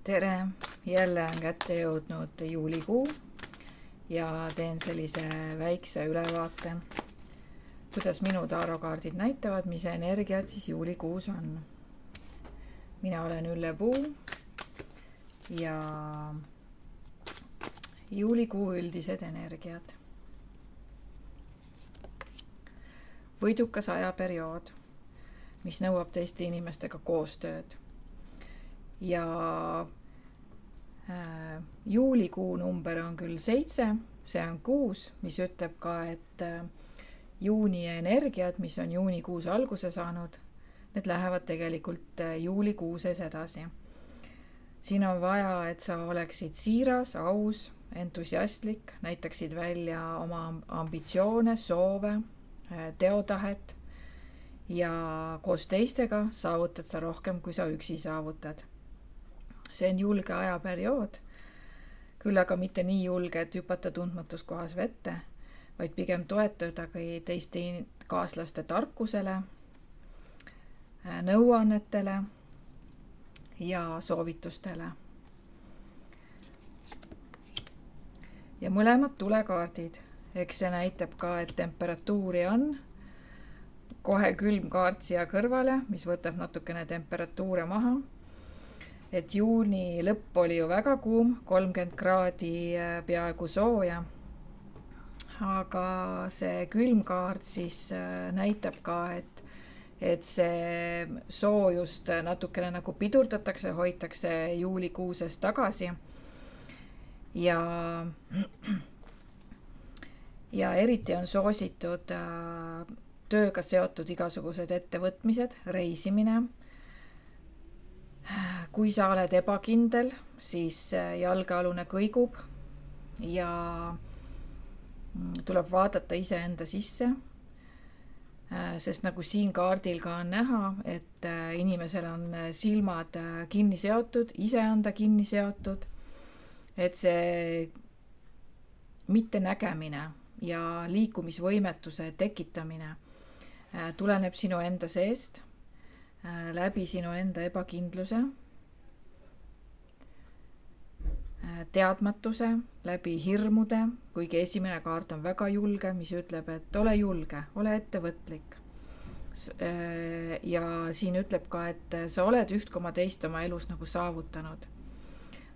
tere, jälle on kätte jõudnud juulikuu ja teen sellise väikse ülevaate, kuidas minu tarokaardid näitavad, mis energiat siis juulikuus on. Mina olen Ülle Puu ja juulikuu üldised energiad. Võidukas ajaperiood, mis nõuab teiste inimestega koostööd. Ja juulikuu number on küll 7, see on 6, mis ütleb ka, et juuni energiad, mis on juunikuus alguse saanud, need lähevad tegelikult juulikuuses edasi. Siin on vaja, et sa oleksid siiras, aus, entusiastlik, näitaksid välja oma ambitsioone, soove, teotahet ja koos teistega saavutad sa rohkem, kui sa üksi saavutad. See on julge ajaperiood, küll aga mitte nii julge, et hüpata tundmatus kohas vette, vaid pigem toetada teiste kaaslaste tarkusele, nõuannetele ja soovitustele. Ja mõlemad tulekaardid, eks see näitab ka, et temperatuuri on. Kohe külm kaart siia kõrvale, mis võtab natukene temperatuure maha. Et juuni lõpp oli ju väga kuum, 30 kraadi peaaegu sooja. Aga see külm kaart siis näitab ka, et see soojust natukene nagu pidurdatakse, hoitakse juulikuuses tagasi. Ja eriti on soositud tööga seotud igasugused ettevõtmised, reisimine. Kui sa oled ebakindel, siis jalgealune kõigub ja tuleb vaadata iseenda sisse, sest nagu siin kaardil ka on näha, et inimesel on silmad kinni seotud, iseenda kinni seotud, et see mittenägemine ja liikumisvõimetuse tekitamine tuleneb sinu enda seest, läbi sinu enda ebakindluse, teadmatuse, läbi hirmude, kuigi esimene kaart on väga julge, mis ütleb, et ole julge, ole ettevõtlik. Ja siin ütleb ka, et sa oled 1,2 oma elus nagu saavutanud.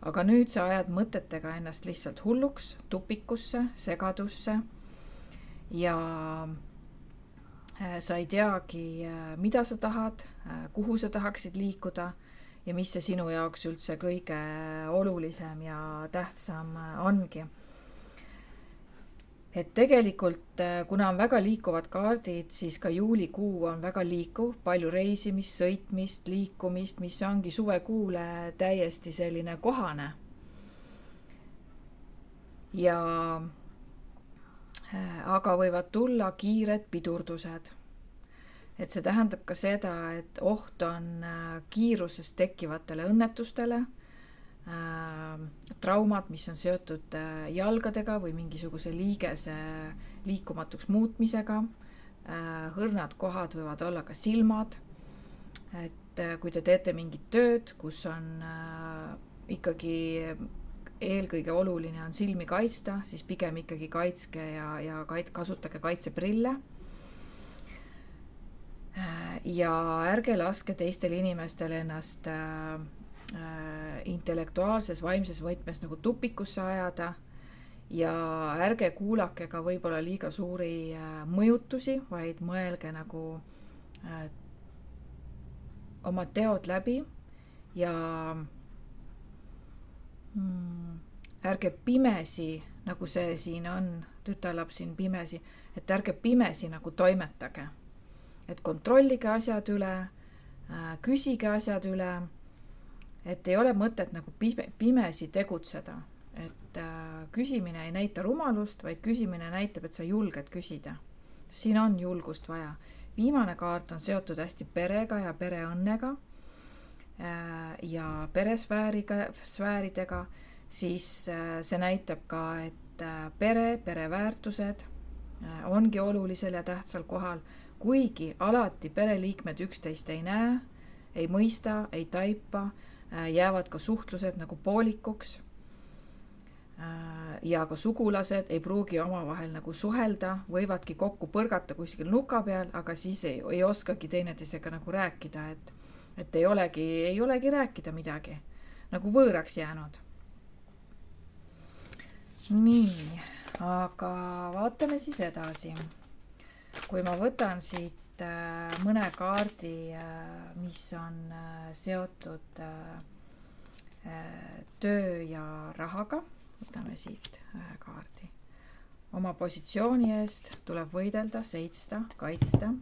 Aga nüüd sa ajad mõtetega ennast lihtsalt hulluks, tupikusse, segadusse ja sa ei teagi, mida sa tahad, kuhu sa tahaksid liikuda ja mis see sinu jaoks üldse kõige olulisem ja tähtsam ongi. Et tegelikult, kuna on väga liikuvad kaardid, siis ka juulikuu on väga liikuv, palju reisimist, sõitmist, liikumist, mis ongi suvekuule täiesti selline kohane. Aga võivad tulla kiired pidurdused. Et see tähendab ka seda, et oht on kiirusest tekkivatele õnnetustele, traumad, mis on seotud jalgadega või mingisuguse liigese liikumatuks muutmisega, hõrnad kohad võivad olla ka silmad, et kui te teete mingit tööd, kus on ikkagi eelkõige oluline on silmi kaitsta, siis pigem ikkagi kaitske ja kasutage kaitseprille. Ja ärge laske teistel inimestel ennast intellektuaalses, vaimses võtmes nagu tupikusse ajada ja ärge kuulake ka võib-olla liiga suuri mõjutusi, vaid mõelge nagu oma teod läbi ja ärge pimesi, nagu see siin on, tütarlaps siin pimesi, et ärge pimesi nagu toimetage. Et kontrollige asjad üle, küsige asjad üle, et ei ole mõtet nagu pimesi tegutseda. Et küsimine ei näita rumalust, vaid küsimine näitab, et sa julged küsida. Siin on julgust vaja. Viimane kaart on seotud hästi perega ja pereõnnega ja peresfääridega, siis see näitab ka, et pereväärtused ongi olulisel ja tähtsal kohal, kuigi alati pereliikmed üksteist ei näe, ei mõista, ei taipa, jäävad ka suhtlused nagu poolikuks. Ja ka sugulased ei pruugi omavahel nagu suhelda, võivadki kokku põrgata kuskil nuka peal, aga siis ei oskagi teineteisega nagu rääkida, et ei olegi rääkida midagi, nagu võõraks jäänud. Nii, aga vaatame siis edasi. Kui ma võtan siit mõne kaardi, mis on seotud töö ja rahaga, võtame siit ühe kaardi. Oma positsiooni eest tuleb võidelda, seitsta, kaitsta.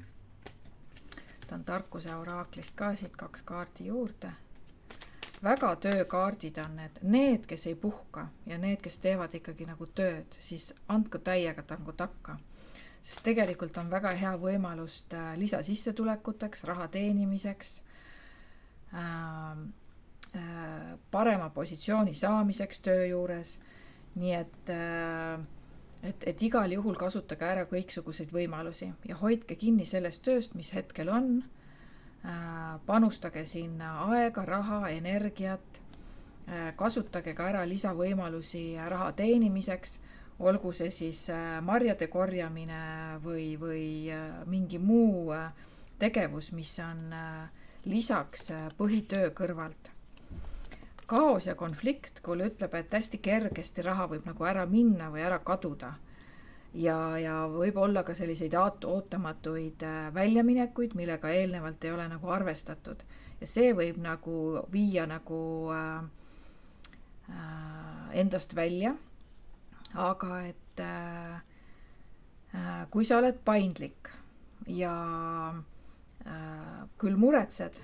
Ta on tarkuse oraaklist ka siit 2 kaardi juurde. Väga töökaardid on need, kes ei puhka ja need, kes teevad ikkagi nagu tööd, siis andku täiega tangu takka. Sest tegelikult on väga hea võimalust lisasissetulekuteks, raha teenimiseks, parema positsiooni saamiseks töö juures. Nii et igal juhul kasutage ära kõiksuguseid võimalusi ja hoidke kinni sellest tööst, mis hetkel on. Panustage sinna aega, raha, energiat. Kasutage ka ära lisavõimalusi raha teenimiseks, olgu see siis marjade korjamine või mingi muu tegevus, mis on lisaks põhitöö kõrvalt. Kaos ja konflikt, kui ütleb, et hästi kergesti raha võib nagu ära minna või ära kaduda. Ja võib olla ka selliseid ootamatuid väljaminekuid, millega eelnevalt ei ole nagu arvestatud. Ja see võib nagu viia nagu endast välja. Aga et kui sa oled paindlik ja küll muretsed,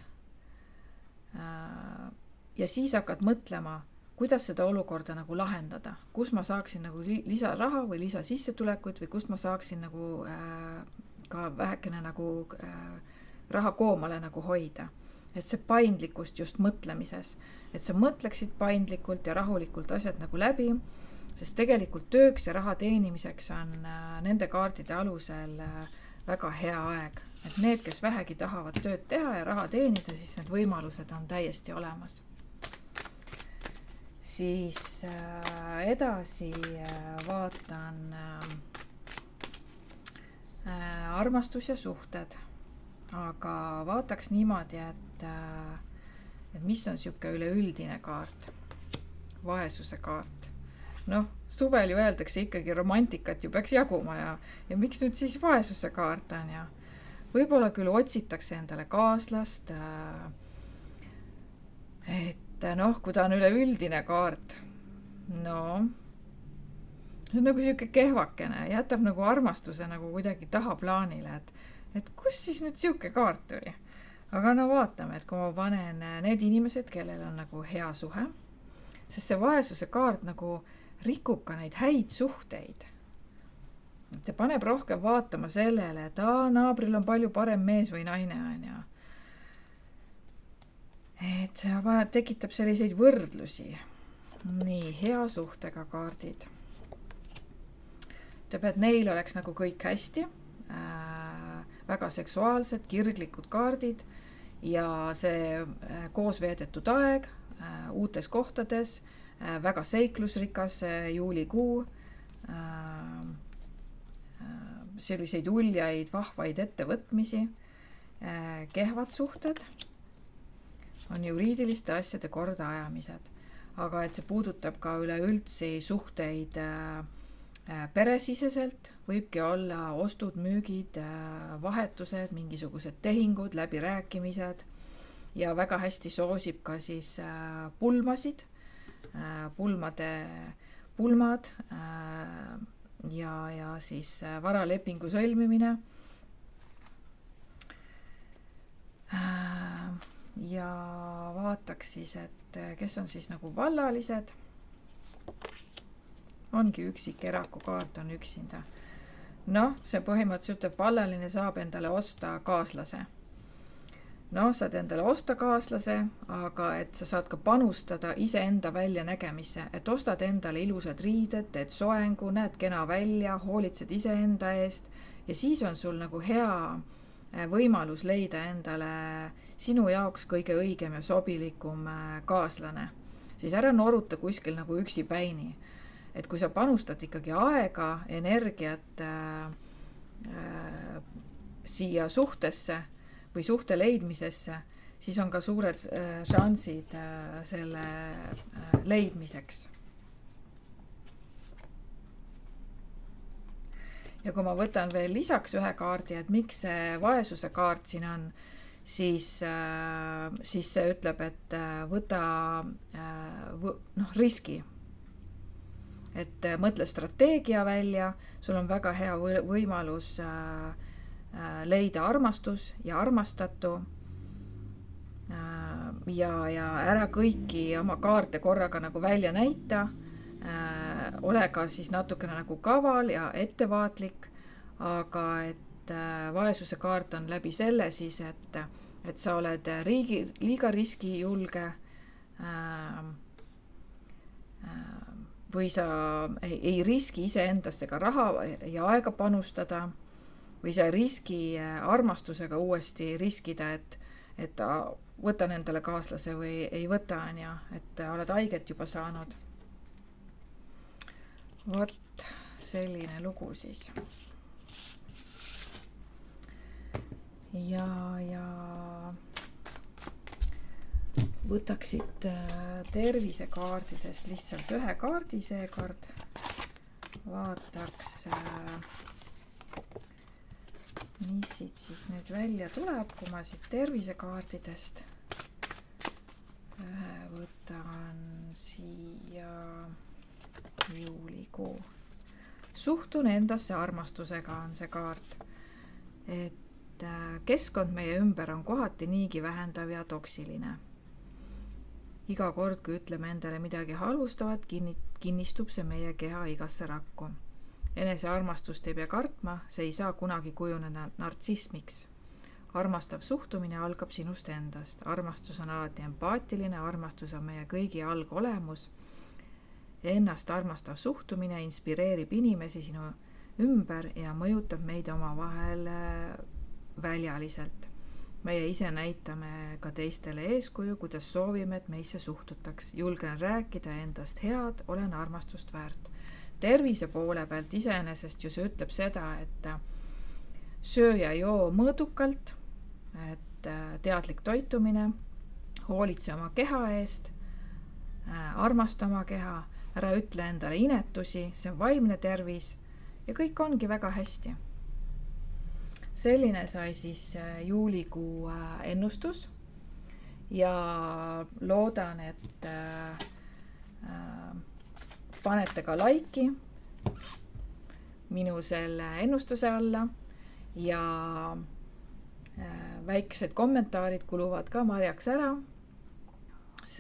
ja siis hakkad mõtlema, kuidas seda olukorda nagu lahendada, kus ma saaksin nagu lisaraha või lisasissetulekuid või kust ma saaksin nagu ka vähekene nagu raha koomale nagu hoida. Et see paindlikkust just mõtlemises, et sa mõtleksid paindlikult ja rahulikult asjad nagu läbi, sest tegelikult tööks ja raha teenimiseks on nende kaardide alusel väga hea aeg. Et need, kes vähegi tahavad tööd teha ja raha teenida, siis need võimalused on täiesti olemas. Siis edasi vaatan armastus ja suhted, aga vaataks niimoodi, et mis on siuke üleüldine kaart, vaesuse kaart. Noh, suvel ju öeldakse ikkagi romantikat ju peaks jaguma ja miks nüüd siis vaesuse kaart on ja võib-olla küll otsitakse endale kaaslast, et kui ta on üleüldine kaart, see on nagu siuke kehvakene, jätab nagu armastuse nagu kuidagi tahaplaanile, et kus siis nüüd siuke kaart tuli. Aga vaatame, et kui ma panen need inimesed, kellel on nagu hea suhe, sest see vaesuse kaart nagu rikub ka neid häid suhteid. Ta paneb rohkem vaatama sellele, et naabril on palju parem mees või naine on ja et tekitab selliseid võrdlusi. Nii, hea suhtega kaardid. Ütleb, et neil oleks nagu kõik hästi, väga seksuaalsed, kirglikud kaardid ja see koos veedetud aeg uutes kohtades, väga seiklusrikas juulikuu, selliseid uljaid, vahvaid ettevõtmisi, kehvad suhted, on juriidiliste asjade kordaajamised, aga et see puudutab ka üleüldse suhteid peresiseselt, võibki olla ostud, müügid, vahetused, mingisugused tehingud, läbirääkimised ja väga hästi soosib ka siis pulmad ja siis varalepingu sõlmimine. Ja vaataks siis, et kes on siis nagu vallalised. Ongi üksik eraku kaart on üksinda. See põhimõtteliselt ütleb, vallaline saab endale osta kaaslase. Saad endale osta kaaslase, aga et sa saad ka panustada iseenda väljanägemisse, et ostad endale ilusad riided, teed soengu, näed kena välja, hoolitsed iseenda eest ja siis on sul nagu hea võimalus leida endale sinu jaoks kõige õigem ja sobilikum kaaslane, siis ära noruta kuskil nagu üksipäini. Et kui sa panustad ikkagi aega, energiat siia suhtesse või suhte leidmisesse, siis on ka suured šansid selle leidmiseks. Ja kui ma võtan veel lisaks ühe kaardi, et miks see vaesuse kaart siin on, siis see ütleb, et võta riski. Et mõtle strateegia välja, sul on väga hea võimalus leida armastus ja armastatu ja ära kõiki oma kaarte korraga nagu välja näita. Ole ka siis natukene nagu kaval ja ettevaatlik, aga et vaesuse kaart on läbi selle siis, et sa oled liiga riskijulge või sa ei riski iseendasse ka raha ja aega panustada või sa ei riski armastusega uuesti riskida, et võtan endale kaaslase või ei võta, et oled haiget juba saanud. Vot selline lugu siis. Ja võtaksid tervisekaardidest lihtsalt ühe kaardi seekord. Vaataks, mis siit siis nüüd välja tuleb, kui ma siit tervisekaardidest ühe võtan siia. Juulikuu. Suhtun endasse armastusega on see kaart, et keskkond meie ümber on kohati niigi vähendav ja toksiline. Iga kord, kui ütleme endale midagi halvustavat, kinnistub see meie keha igasse rakku. Enesearmastust ei pea kartma, see ei saa kunagi kujuneda nartsismiks. Armastav suhtumine algab sinust endast. Armastus on alati empaatiline, armastus on meie kõigi algolemus. Ennast armastav suhtumine inspireerib inimesi sinu ümber ja mõjutab meid omavahel väljaliselt. Meie ise näitame ka teistele eeskuju, kuidas soovime, et meisse suhtutaks. Julgen rääkida endast head, olen armastust väärt. Tervise poole pealt iseenesest ju see ütleb seda, et söö ja joo mõõdukalt, et teadlik toitumine, hoolitse oma keha eest, armasta oma keha, ära ütle endale inetusi, see on vaimne tervis ja kõik ongi väga hästi. Selline sai siis juulikuu ennustus ja loodan, et panete ka laiki minu selle ennustuse alla ja väiksed kommentaarid kuluvad ka marjaks ära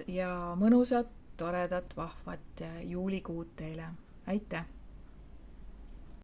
ja mõnusat, toredat, vahvat juulikuud teile. Aitäh!